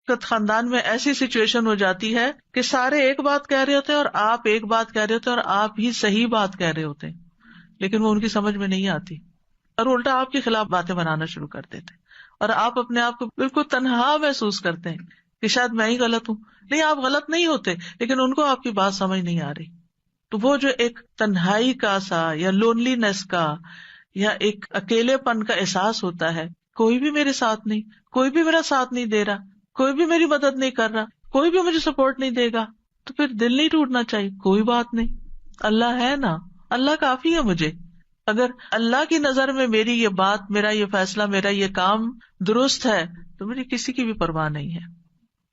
خاندان میں ایسی سچویشن ہو جاتی ہے کہ سارے ایک بات کہہ رہے ہوتے ہیں اور آپ ایک بات کہہ رہے ہوتے ہیں اور آپ ہی صحیح بات کہہ رہے ہوتے ہیں، لیکن وہ ان کی سمجھ میں نہیں آتی اور الٹا آپ کے خلاف باتیں بنانا شروع کر دیتے ہیں، اور آپ اپنے آپ کو بالکل تنہا محسوس کرتے ہیں کہ شاید میں ہی غلط ہوں. نہیں، آپ غلط نہیں ہوتے، لیکن ان کو آپ کی بات سمجھ نہیں آ رہی. تو وہ جو ایک تنہائی کا سا یا لونلی نیس کا یا ایک اکیلے پن کا احساس ہوتا ہے، کوئی بھی میرے ساتھ نہیں، کوئی بھی میرا ساتھ نہیں دے رہا، کوئی بھی میری مدد نہیں کر رہا، کوئی بھی مجھے سپورٹ نہیں دے گا، تو پھر دل نہیں ٹوٹنا چاہیے. کوئی بات نہیں، اللہ ہے نا، اللہ کافی ہے مجھے. اگر اللہ کی نظر میں میری یہ بات، میرا یہ فیصلہ، میرا یہ کام درست ہے تو مجھے کسی کی بھی پرواہ نہیں ہے.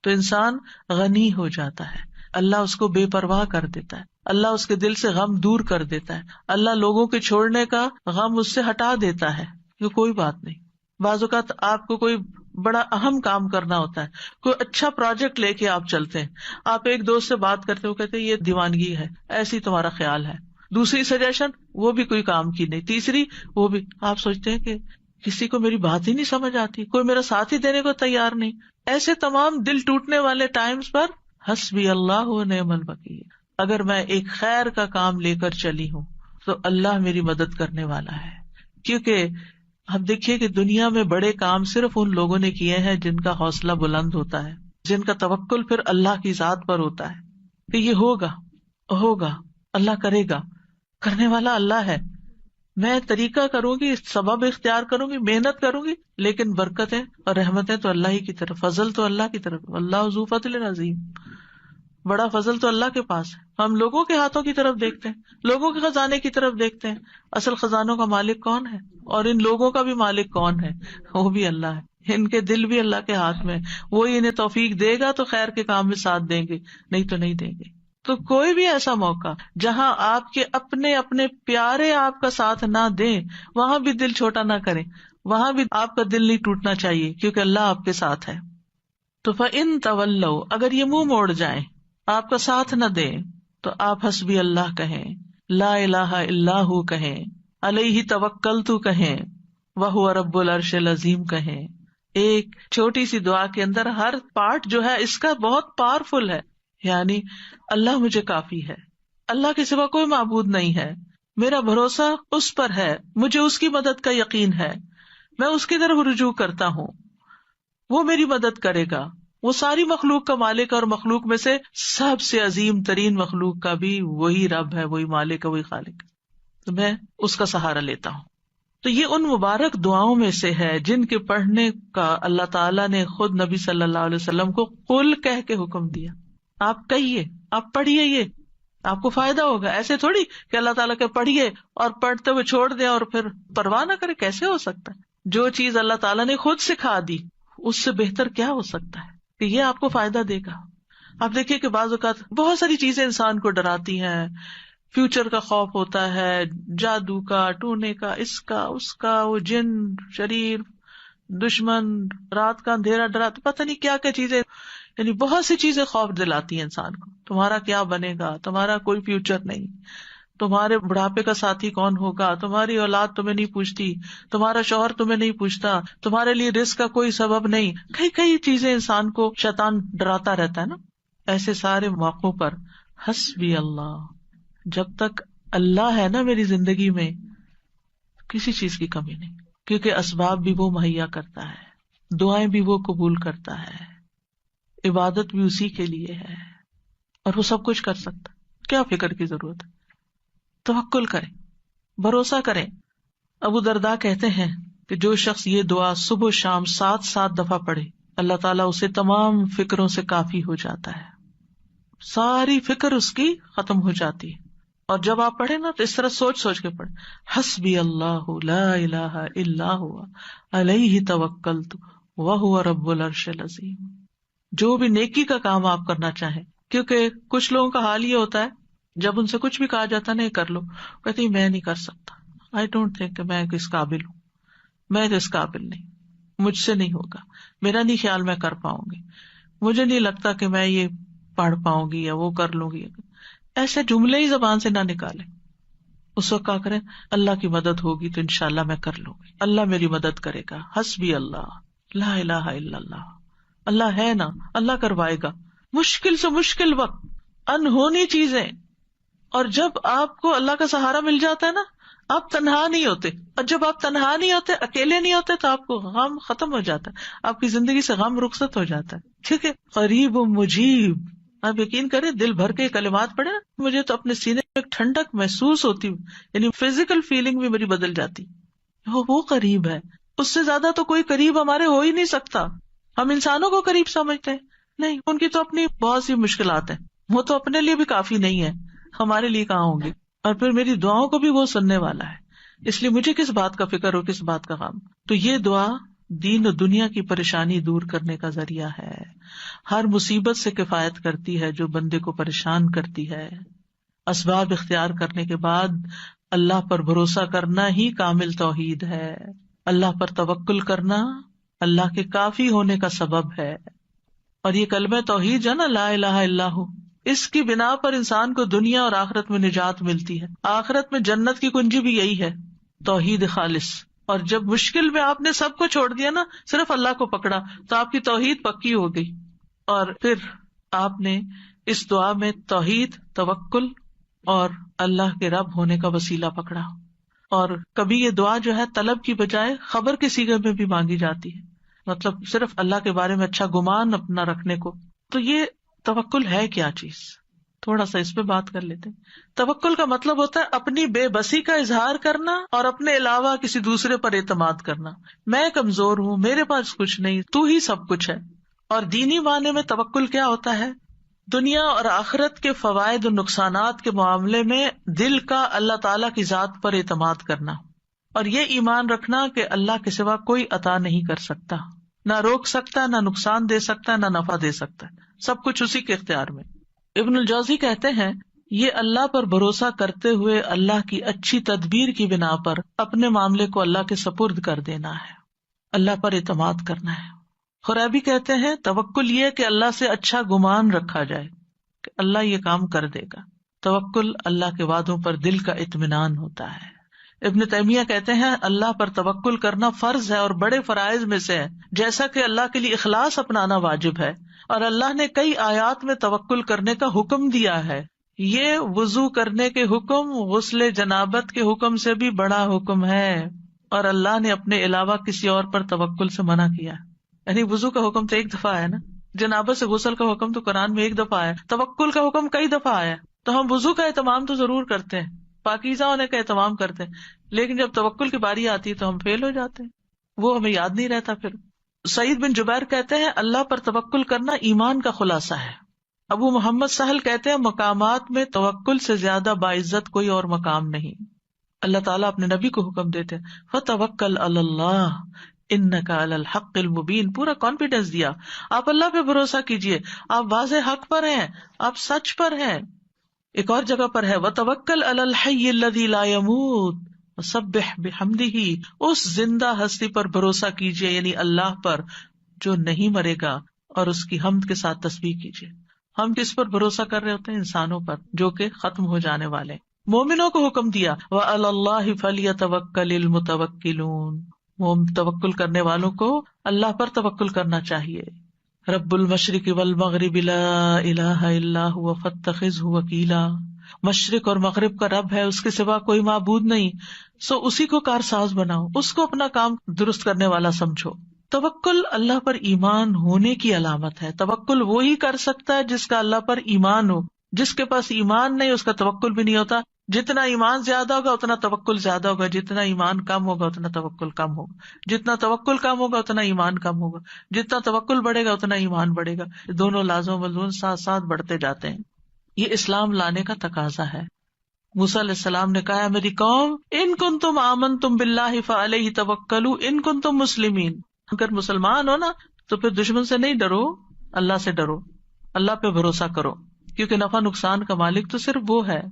تو انسان غنی ہو جاتا ہے، اللہ اس کو بے پرواہ کر دیتا ہے، اللہ اس کے دل سے غم دور کر دیتا ہے، اللہ لوگوں کے چھوڑنے کا غم اس سے ہٹا دیتا ہے کہ کوئی بات نہیں. بعض اوقات آپ کو کوئی بڑا اہم کام کرنا ہوتا ہے، کوئی اچھا پروجیکٹ لے کے آپ چلتے ہیں، آپ ایک دوست سے بات کرتے ہو، کہتے ہیں یہ دیوانگی ہے، ایسی تمہارا خیال ہے، دوسری سجیشن وہ بھی کوئی کام کی نہیں، تیسری وہ بھی، آپ سوچتے ہیں کہ کسی کو میری بات ہی نہیں سمجھ آتی، کوئی میرا ساتھ ہی دینے کو تیار نہیں. ایسے تمام دل ٹوٹنے والے ٹائمز پر حسبی اللہ و نعم الوکیل، اگر میں ایک خیر کا کام لے کر چلی ہوں تو اللہ میری مدد کرنے والا ہے. کیونکہ ہم دیکھیے کہ دنیا میں بڑے کام صرف ان لوگوں نے کیے ہیں جن کا حوصلہ بلند ہوتا ہے، جن کا توکل پھر اللہ کی ذات پر ہوتا ہے کہ یہ ہوگا، اللہ کرے گا، کرنے والا اللہ ہے. میں طریقہ کروں گی، سبب اختیار کروں گی، محنت کروں گی، لیکن برکتیں اور رحمتیں تو اللہ ہی کی طرف، فضل تو اللہ کی طرف. اللہ ذو فضل عظیم، بڑا فضل تو اللہ کے پاس ہے. ہم لوگوں کے ہاتھوں کی طرف دیکھتے ہیں، لوگوں کے خزانے کی طرف دیکھتے ہیں، اصل خزانوں کا مالک کون ہے اور ان لوگوں کا بھی مالک کون ہے؟ وہ بھی اللہ ہے. ان کے دل بھی اللہ کے ہاتھ میں، وہی انہیں توفیق دے گا تو خیر کے کام میں ساتھ دیں گے، نہیں تو نہیں دیں گے. تو کوئی بھی ایسا موقع جہاں آپ کے اپنے پیارے آپ کا ساتھ نہ دیں، وہاں بھی دل چھوٹا نہ کریں، وہاں بھی آپ کا دل نہیں ٹوٹنا چاہیے، کیونکہ اللہ آپ کے ساتھ ہے. تو فَإِن تَوَلَّوْا، اگر یہ منہ موڑ جائیں، آپ کا ساتھ نہ دیں، تو آپ حسبی اللہ کہیں، لا الہ الا ہو کہیں، علیہ توکلت کہیں، وہو رب العرش العظیم کہیں. ایک چھوٹی سی دعا کے اندر ہر پارٹ جو ہے اس کا بہت پاورفل ہے. یعنی اللہ مجھے کافی ہے، اللہ کے سوا کوئی معبود نہیں ہے، میرا بھروسہ اس پر ہے، مجھے اس کی مدد کا یقین ہے، میں اس کی طرف رجوع کرتا ہوں، وہ میری مدد کرے گا، وہ ساری مخلوق کا مالک، اور مخلوق میں سے سب سے عظیم ترین مخلوق کا بھی وہی رب ہے، وہی مالک ہے، وہی خالق ہے، تو میں اس کا سہارا لیتا ہوں. تو یہ ان مبارک دعاؤں میں سے ہے جن کے پڑھنے کا اللہ تعالیٰ نے خود نبی صلی اللہ علیہ وسلم کو قل کہہ کے حکم دیا. آپ کہیے، آپ پڑھیے، یہ آپ کو فائدہ ہوگا. ایسے تھوڑی کہ اللہ تعالیٰ کے پڑھیے اور پڑھتے ہوئے چھوڑ دیں اور پھر پرواہ نہ کرے، کیسے ہو سکتا ہے؟ جو چیز اللہ تعالیٰ نے خود سکھا دی اس سے بہتر کیا ہو سکتا ہے کہ یہ آپ کو فائدہ دے گا. آپ دیکھیے کہ بعض اوقات بہت ساری چیزیں انسان کو ڈراتی ہیں، فیوچر کا خوف ہوتا ہے، جادو کا، ٹونے کا، اس کا اس کا، وہ جن، شریر، دشمن، رات کا اندھیرا ڈراتا، پتہ نہیں کیا کیا چیزیں، یعنی بہت سی چیزیں خوف دلاتی ہیں انسان کو. تمہارا کیا بنے گا، تمہارا کوئی فیوچر نہیں، تمہارے بڑھاپے کا ساتھی کون ہوگا، تمہاری اولاد تمہیں نہیں پوچھتی، تمہارا شوہر تمہیں نہیں پوچھتا، تمہارے لیے رزق کا کوئی سبب نہیں. کئی چیزیں انسان کو شیطان ڈراتا رہتا ہے نا. ایسے سارے موقعوں پر حسبی اللہ، جب تک اللہ ہے نا میری زندگی میں، کسی چیز کی کمی نہیں، کیونکہ اسباب بھی وہ مہیا کرتا ہے، دعائیں بھی وہ قبول کرتا ہے، عبادت بھی اسی کے لیے ہے، اور وہ سب کچھ کر سکتا. کیا فکر کی ضرورت ہے؟ توکل کریں، بھروسہ کریں. ابو درداء کہتے ہیں کہ جو شخص یہ دعا صبح و شام 7 دفعہ پڑھے، اللہ تعالیٰ اسے تمام فکروں سے کافی ہو جاتا ہے، ساری فکر اس کی ختم ہو جاتی ہے. اور جب آپ پڑھیں نا تو اس طرح سوچ کے پڑھیں، حسبی اللہ لا الہ الا ہوا علیہ توکلت وہو رب العرش العظیم. جو بھی نیکی کا کام آپ کرنا چاہیں، کیونکہ کچھ لوگوں کا حال یہ ہوتا ہے جب ان سے کچھ بھی کہا جاتا ہے نہیں کر لو، کہتے ہیں میں نہیں کر سکتا، آئی ڈونٹ تھنک کہ میں کس قابل ہوں، میں تو اس قابل نہیں، مجھ سے نہیں ہوگا، میرا نہیں خیال میں کر پاؤں گی، مجھے نہیں لگتا کہ میں یہ پڑھ پاؤں گی یا وہ کر لوں گی. ایسے جملے ہی زبان سے نہ نکالیں. اس وقت کیا کریں، اللہ کی مدد ہوگی تو انشاءاللہ میں کر لوں گی، اللہ میری مدد کرے گا. حسبی اللہ لا الہ الا اللہ. اللہ ہے نا، اللہ کروائے گا. مشکل سے مشکل وقت، انہونی چیزیں، اور جب آپ کو اللہ کا سہارا مل جاتا ہے نا، آپ تنہا نہیں ہوتے. اور جب آپ تنہا نہیں ہوتے، اکیلے نہیں ہوتے، تو آپ کو غم ختم ہو جاتا ہے، آپ کی زندگی سے غم رخصت ہو جاتا ہے. ٹھیک ہے، قریب و مجیب. آپ یقین کریں، دل بھر کے کلمات پڑھے نا، مجھے تو اپنے سینے میں ایک ٹھنڈک محسوس ہوتی، یعنی فزیکل فیلنگ بھی میری بدل جاتی. وہ قریب ہے، اس سے زیادہ تو کوئی قریب ہمارے ہو ہی نہیں سکتا. ہم انسانوں کو قریب سمجھتے ہیں، نہیں، ان کی تو اپنی بہت سی مشکلات ہیں، وہ تو اپنے لیے بھی کافی نہیں ہے، ہمارے لیے کہاں ہوں گے. اور پھر میری دعاؤں کو بھی وہ سننے والا ہے، اس لیے مجھے کس بات کا فکر ہو، کس بات کا غم. تو یہ دعا دین و دنیا کی پریشانی دور کرنے کا ذریعہ ہے، ہر مصیبت سے کفایت کرتی ہے جو بندے کو پریشان کرتی ہے. اسباب اختیار کرنے کے بعد اللہ پر بھروسہ کرنا ہی کامل توحید ہے. اللہ پر توکل کرنا اللہ کے کافی ہونے کا سبب ہے. اور یہ کلمہ توحید جو نا، لا الہ الا ہو، اس کی بنا پر انسان کو دنیا اور آخرت میں نجات ملتی ہے. آخرت میں جنت کی کنجی بھی یہی ہے، توحید خالص. اور جب مشکل میں آپ نے سب کو چھوڑ دیا نا، صرف اللہ کو پکڑا، تو آپ کی توحید پکی ہو گئی. اور پھر آپ نے اس دعا میں توحید، توکل اور اللہ کے رب ہونے کا وسیلہ پکڑا. اور کبھی یہ دعا جو ہے طلب کی بجائے خبر کے صیغے میں بھی مانگی جاتی ہے، مطلب صرف اللہ کے بارے میں اچھا گمان اپنا رکھنے کو. تو یہ توکل ہے کیا چیز، تھوڑا سا اس پہ بات کر لیتے ہیں. توکل کا مطلب ہوتا ہے اپنی بے بسی کا اظہار کرنا اور اپنے علاوہ کسی دوسرے پر اعتماد کرنا. میں کمزور ہوں، میرے پاس کچھ نہیں، تو ہی سب کچھ ہے. اور دینی معنی میں توکل کیا ہوتا ہے؟ دنیا اور آخرت کے فوائد اور نقصانات کے معاملے میں دل کا اللہ تعالی کی ذات پر اعتماد کرنا، اور یہ ایمان رکھنا کہ اللہ کے سوا کوئی عطا نہیں کر سکتا، نہ روک سکتا، نہ نقصان دے سکتا، نہ نفع دے سکتا، سب کچھ اسی کے اختیار میں. ابن الجوزی کہتے ہیں یہ اللہ پر بھروسہ کرتے ہوئے اللہ کی اچھی تدبیر کی بنا پر اپنے معاملے کو اللہ کے سپرد کر دینا ہے، اللہ پر اعتماد کرنا ہے. خرابی کہتے ہیں توکل یہ کہ اللہ سے اچھا گمان رکھا جائے کہ اللہ یہ کام کر دے گا. توکل اللہ کے وعدوں پر دل کا اطمینان ہوتا ہے. ابن تیمیہ کہتے ہیں اللہ پر توکل کرنا فرض ہے اور بڑے فرائض میں سے ہے، جیسا کہ اللہ کے لیے اخلاص اپنانا واجب ہے. اور اللہ نے کئی آیات میں توکل کرنے کا حکم دیا ہے. یہ وضو کرنے کے حکم غسل جنابت کے حکم سے بھی بڑا حکم ہے، اور اللہ نے اپنے علاوہ کسی اور پر توکل سے منع کیا. یعنی وضو کا حکم تو ایک دفعہ ہے نا، جنابت سے غسل کا حکم تو قرآن میں ایک دفعہ ہے، توکل کا حکم کئی دفعہ آیا. تو ہم وضو کا اہتمام تو ضرور کرتے ہیں، پاکیزہ ہونے کا اہتمام کرتے ہیں، لیکن جب توکل کی باری آتی ہے تو ہم فیل ہو جاتے ہیں، وہ ہمیں یاد نہیں رہتا. پھر سعید بن جبیر کہتے ہیں اللہ پر توکل کرنا ایمان کا خلاصہ ہے. ابو محمد سہل کہتے ہیں مقامات میں توکل سے زیادہ باعزت کوئی اور مقام نہیں. اللہ تعالیٰ اپنے نبی کو حکم دیتے ہیں فَتَوَكَّلْ عَلَى اللَّهِ إِنَّكَ عَلَى الْحَقِّ الْمُبِينِ، پورا کانفیڈینس دیا، آپ اللہ پہ بھروسہ کیجئے، آپ واضح حق پر ہیں، آپ سچ پر ہیں. ایک اور جگہ پر ہے وَتَوَكَّلْ عَلَى الْحَيِّ الَّذِي لَا يَمُوتُ وَسَبِّحْ بِحَمْدِهِ، اس زندہ ہستی پر بھروسہ کیجئے، یعنی اللہ پر جو نہیں مرے گا، اور اس کی حمد کے ساتھ تسبیح کیجئے. ہم کس پر بھروسہ کر رہے ہوتے ہیں؟ انسانوں پر جو کہ ختم ہو جانے والے. مومنوں کو حکم دیا وَعَلَى اللَّهِ فَلْيَتَوَكَّلِ الْمُتَوَكِّلُونَ، توکل کرنے والوں کو اللہ پر توکل کرنا چاہیے. رب المشرق والمغرب لا الہ الا هو فاتخذہ وکیلا، مشرق اور مغرب کا رب ہے، اس کے سوا کوئی معبود نہیں، سو اسی کو کارساز بناؤ، اس کو اپنا کام درست کرنے والا سمجھو. توکل اللہ پر ایمان ہونے کی علامت ہے. توکل وہی کر سکتا ہے جس کا اللہ پر ایمان ہو. جس کے پاس ایمان نہیں اس کا توکل بھی نہیں ہوتا. جتنا ایمان زیادہ ہوگا اتنا توکل زیادہ ہوگا، جتنا ایمان کم ہوگا اتنا توکل کم ہوگا، جتنا توکل کم ہوگا اتنا ایمان کم ہوگا، جتنا توکل بڑھے گا اتنا ایمان بڑھے گا. دونوں لازم و ملزوم ساتھ ساتھ بڑھتے جاتے ہیں. یہ اسلام لانے کا تقاضا ہے. موسیٰ علیہ السلام نے کہا میری قوم ان کنتم آمنتم باللہ فعلیہ توکلوا ان کنتم مسلمین، اگر مسلمان ہو نا تو پھر دشمن سے نہیں ڈرو، اللہ سے ڈرو، اللہ پہ بھروسہ کرو، کیونکہ نفع نقصان کا مالک تو صرف وہ ہے.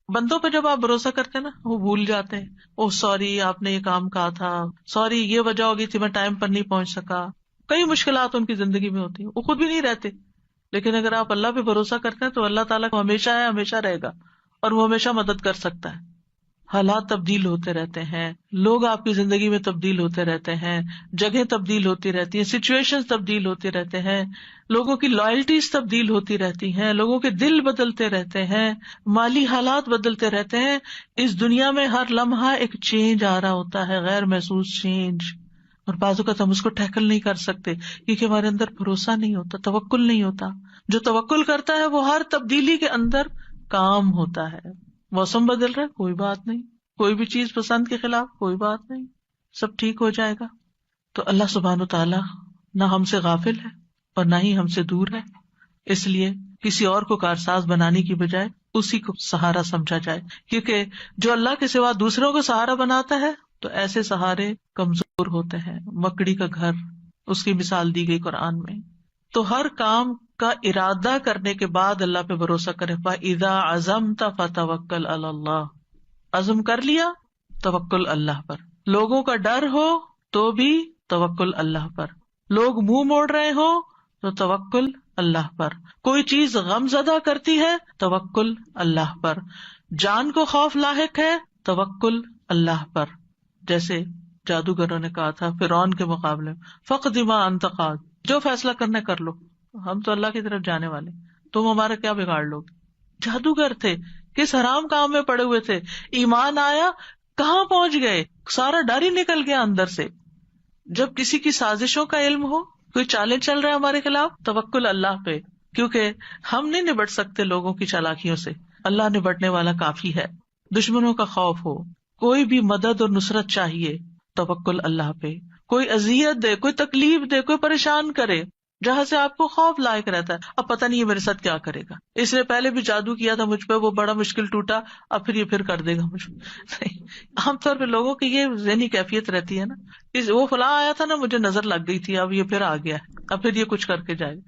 بندوں پہ جب آپ بھروسہ کرتے ہیں نا وہ بھول جاتے ہیں، اوہ سوری آپ نے یہ کام کہا تھا، سوری یہ وجہ ہوگی تھی میں ٹائم پر نہیں پہنچ سکا. کئی مشکلات ان کی زندگی میں ہوتی ہیں، وہ خود بھی نہیں رہتے. لیکن اگر آپ اللہ پہ بھروسہ کرتے ہیں تو اللہ تعالیٰ کو ہمیشہ ہے، ہمیشہ رہے گا، اور وہ ہمیشہ مدد کر سکتا ہے. حالات تبدیل ہوتے رہتے ہیں، لوگ آپ کی زندگی میں تبدیل ہوتے رہتے ہیں، جگہ تبدیل ہوتی رہتی ہیں، سچویشن تبدیل ہوتے رہتے ہیں، لوگوں کی لائلٹیز تبدیل ہوتی رہتی ہیں، لوگوں کے دل بدلتے رہتے ہیں، مالی حالات بدلتے رہتے ہیں. اس دنیا میں ہر لمحہ ایک چینج آ رہا ہوتا ہے، غیر محسوس چینج، اور بعض اوقات ہم اس کو ٹیکل نہیں کر سکتے کیونکہ ہمارے اندر بھروسہ نہیں ہوتا، توکل نہیں ہوتا. جو توکل کرتا ہے وہ ہر تبدیلی کے اندر کام ہوتا ہے. موسم بدل رہا ہے، کوئی بات نہیں، کوئی بھی چیز پسند کے خلاف، کوئی بات نہیں، سب ٹھیک ہو جائے گا. تو اللہ سبحانہ وتعالی نہ ہم سے غافل ہے اور نہ ہی ہم سے دور ہے، اس لیے کسی اور کو کارساز بنانے کی بجائے اسی کو سہارا سمجھا جائے، کیونکہ جو اللہ کے سوا دوسروں کو سہارا بناتا ہے تو ایسے سہارے کمزور ہوتے ہیں. مکڑی کا گھر، اس کی مثال دی گئی قرآن میں. تو ہر کام کا ارادہ کرنے کے بعد اللہ پہ بھروسہ کرے. فَإِذَا عَزَمْتَ فَتَوَكَّلْ عَلَى اللَّهِ، عزم کر لیا توکل اللہ پر. لوگوں کا ڈر ہو تو بھی توکل اللہ پر، لوگ منہ موڑ رہے ہو تو توکل اللہ پر، کوئی چیز غم زدہ کرتی ہے توکل اللہ پر، جان کو خوف لاحق ہے توکل اللہ پر. جیسے جادوگروں نے کہا تھا فرعون کے مقابلے میں، فَاقْضِ مَا أَنْتَ قَاضٍ، جو فیصلہ کرنا کر لو، ہم تو اللہ کی طرف جانے والے، تم ہمارا کیا بگاڑ لو گے. جادوگر تھے، کس حرام کام میں پڑے ہوئے تھے، ایمان آیا کہاں پہنچ گئے، سارا ڈر ہی نکل گیا اندر سے. جب کسی کی سازشوں کا علم ہو، کوئی چالیں چل رہے ہمارے خلاف، توکل اللہ پہ، کیونکہ ہم نہیں نبٹ سکتے لوگوں کی چالاکیوں سے، اللہ نبٹنے والا کافی ہے. دشمنوں کا خوف ہو، کوئی بھی مدد اور نصرت چاہیے، توکل اللہ پہ. کوئی اذیت دے، کوئی تکلیف دے، کوئی پریشان کرے، جہاں سے آپ کو خوف لائق رہتا ہے، اب پتہ نہیں یہ میرے ساتھ کیا کرے گا، اس نے پہلے بھی جادو کیا تھا مجھ پہ، وہ بڑا مشکل ٹوٹا، اب پھر یہ پھر کر دے گا مجھ پہ. نہیں، عام طور پہ لوگوں کی یہ ذہنی کیفیت رہتی ہے نا، وہ فلاں آیا تھا نا، مجھے نظر لگ گئی تھی، اب یہ پھر آ گیا ہے، اب پھر یہ کچھ کر کے جائے گا.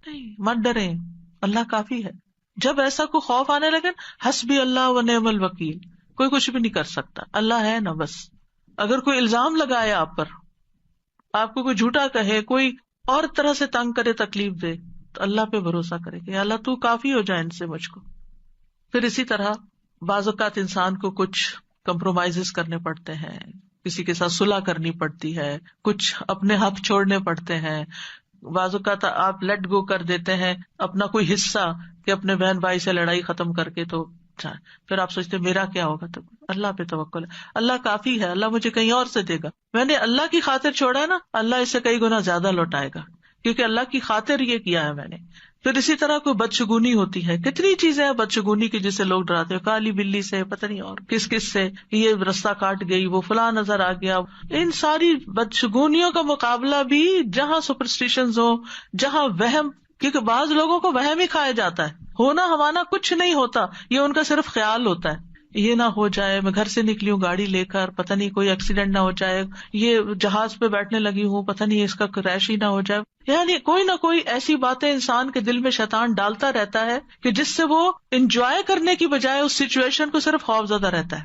نہیں، مت ڈریں، اللہ کافی ہے. جب ایسا کوئی خوف آنے لگے، حسبی اللہ و نعم الوکیل، کوئی کچھ بھی نہیں کر سکتا، اللہ ہے نا بس. اگر کوئی الزام لگائے آپ پر، آپ کو کوئی جھوٹا کہے، کوئی اور طرح سے تنگ کرے، تکلیف دے، تو اللہ پہ بھروسہ کرے کہ اللہ تو کافی ہو جائے ان سے مجھ کو. پھر اسی طرح بعض اوقات انسان کو کچھ کمپرومائز کرنے پڑتے ہیں، کسی کے ساتھ صلح کرنی پڑتی ہے، کچھ اپنے حق چھوڑنے پڑتے ہیں. بعض اوقات آپ لیٹ گو کر دیتے ہیں اپنا کوئی حصہ کہ اپنے بہن بھائی سے لڑائی ختم کر کے، تو پھر آپ سوچتے میرا کیا ہوگا. تو اللہ پہ توکل ہے، اللہ کافی ہے، اللہ مجھے کہیں اور سے دے گا. میں نے اللہ کی خاطر چھوڑا ہے نا، اللہ اس سے کئی گنا زیادہ لوٹائے گا، کیونکہ اللہ کی خاطر یہ کیا ہے میں نے. پھر اسی طرح کوئی بدشگونی ہوتی ہے، کتنی چیزیں ہیں بدشگونی کی جسے لوگ ڈراتے ہیں، کالی بلی سے، پتہ نہیں اور کس کس سے، یہ رستہ کاٹ گئی، وہ فلاں نظر آ گیا. ان ساری بدشگونیوں کا مقابلہ بھی جہاں سپرسٹیشنز ہو، جہاں وہم، کیونکہ بعض لوگوں کو وہم ہی کھایا جاتا ہے، ہونا ہوانا کچھ نہیں ہوتا، یہ ان کا صرف خیال ہوتا ہے. یہ نہ ہو جائے، میں گھر سے نکلی ہوں گاڑی لے کر، پتہ نہیں کوئی ایکسیڈنٹ نہ ہو جائے، یہ جہاز پہ بیٹھنے لگی ہوں، پتہ نہیں اس کا کریش ہی نہ ہو جائے. یعنی کوئی نہ کوئی ایسی باتیں انسان کے دل میں شیطان ڈالتا رہتا ہے کہ جس سے وہ انجوائے کرنے کی بجائے اس سچویشن کو صرف خوف زدہ رہتا ہے.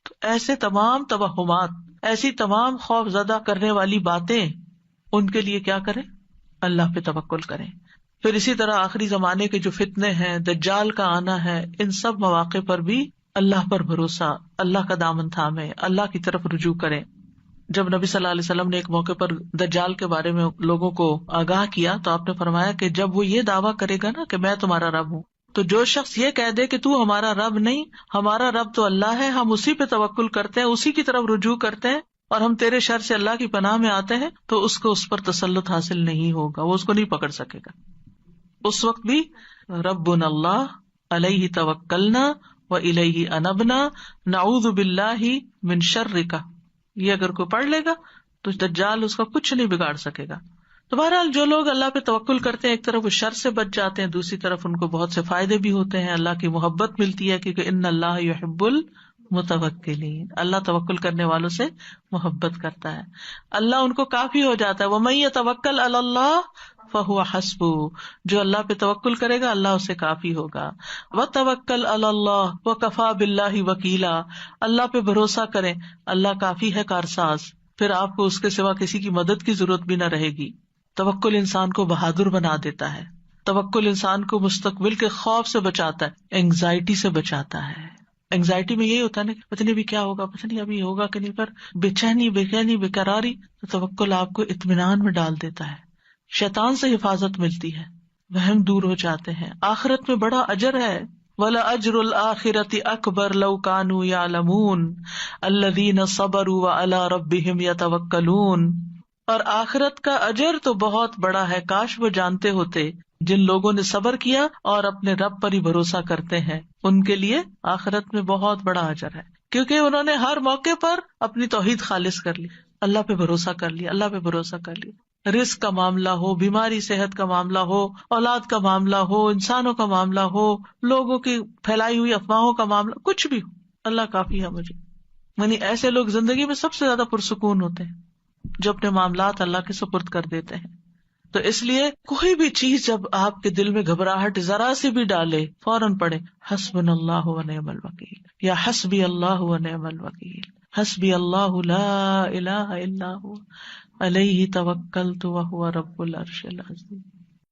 تو ایسے تمام توہمات، ایسی تمام خوف زدہ کرنے والی باتیں، ان کے لیے کیا کریں؟ اللہ پہ توکل کریں. پھر اسی طرح آخری زمانے کے جو فتنے ہیں، دجال کا آنا ہے، ان سب مواقع پر بھی اللہ پر بھروسہ، اللہ کا دامن تھامے، اللہ کی طرف رجوع کریں. جب نبی صلی اللہ علیہ وسلم نے ایک موقع پر دجال کے بارے میں لوگوں کو آگاہ کیا تو آپ نے فرمایا کہ جب وہ یہ دعویٰ کرے گا نا کہ میں تمہارا رب ہوں، تو جو شخص یہ کہہ دے کہ تو ہمارا رب نہیں، ہمارا رب تو اللہ ہے، ہم اسی پہ توکل کرتے ہیں، اسی کی طرف رجوع کرتے ہیں، اور ہم تیرے شر سے اللہ کی پناہ میں آتے ہیں، تو اس کو اس پر تسلط حاصل نہیں ہوگا، وہ اس کو نہیں پکڑ سکے گا. اس وقت بھی ربنا اللہ علیہ توکلنا وإلیہ انبنا نعوذ باللہ من شرک، یہ اگر کوئی پڑھ لے گا تو دجال اس کا کچھ نہیں بگاڑ سکے گا. تو بہرحال جو لوگ اللہ پہ توکل کرتے ہیں، ایک طرف وہ شر سے بچ جاتے ہیں، دوسری طرف ان کو بہت سے فائدے بھی ہوتے ہیں، اللہ کی محبت ملتی ہے، کیونکہ ان اللہ یحب المتوکلین، اللہ توکل کرنے والوں سے محبت کرتا ہے، اللہ ان کو کافی ہو جاتا ہے. ومن یتوکل علی اللہ فہو حسبہ، جو اللہ پہ توکل کرے گا اللہ اسے کافی ہوگا. وتوکل علی اللہ وکفی باللہ وکیلا، اللہ پہ بھروسہ کریں، اللہ کافی ہے کارساز، پھر آپ کو اس کے سوا کسی کی مدد کی ضرورت بھی نہ رہے گی. توکل انسان کو بہادر بنا دیتا ہے، توکل انسان کو مستقبل کے خوف سے بچاتا ہے، اینگزائٹی سے بچاتا ہے. اینگزائٹی میں یہی ہوتا ہے نا کہ پتہ نہیں ابھی کیا ہوگا، پتہ نہیں ابھی ہوگا کہ نہیں، پر بے چینی بے قراری، تو توکل آپ کو اطمینان میں ڈال دیتا ہے، شیطان سے حفاظت ملتی ہے، وہم دور ہو جاتے ہیں، آخرت میں بڑا اجر ہے۔ وَلَأَجْرُ الْآخِرَةِ أَكْبَرُ لَوْ كَانُوا يَعْلَمُونَ الَّذِينَ صَبَرُوا وَعَلَىٰ رَبِّهِمْ يَتَوَكَّلُونَ، اور آخرت کا اجر تو بہت بڑا ہے، کاش وہ جانتے ہوتے، جن لوگوں نے صبر کیا اور اپنے رب پر ہی بھروسہ کرتے ہیں، ان کے لیے آخرت میں بہت بڑا اجر ہے، کیونکہ انہوں نے ہر موقع پر اپنی توحید خالص کر لی، اللہ پہ بھروسہ کر لیا، اللہ پہ بھروسہ کر لیا، رزق کا معاملہ ہو، بیماری صحت کا معاملہ ہو، اولاد کا معاملہ ہو، انسانوں کا معاملہ ہو، لوگوں کی پھیلائی ہوئی افواہوں کا معاملہ، کچھ بھی ہو، اللہ کافی ہے مجھے۔ یعنی ایسے لوگ زندگی میں سب سے زیادہ پرسکون ہوتے ہیں جو اپنے معاملات اللہ کے سپرد کر دیتے ہیں۔ تو اس لیے کوئی بھی چیز جب آپ کے دل میں گھبراہٹ ذرا سی بھی ڈالے، فوراً پڑھے حسبنا اللہ و نعم الوکیل، یا حسبی اللہ و نعم الوکیل، حسبی اللہ لا الہ الا ہوا علیہ توکلت وہو رب العرش العظیم۔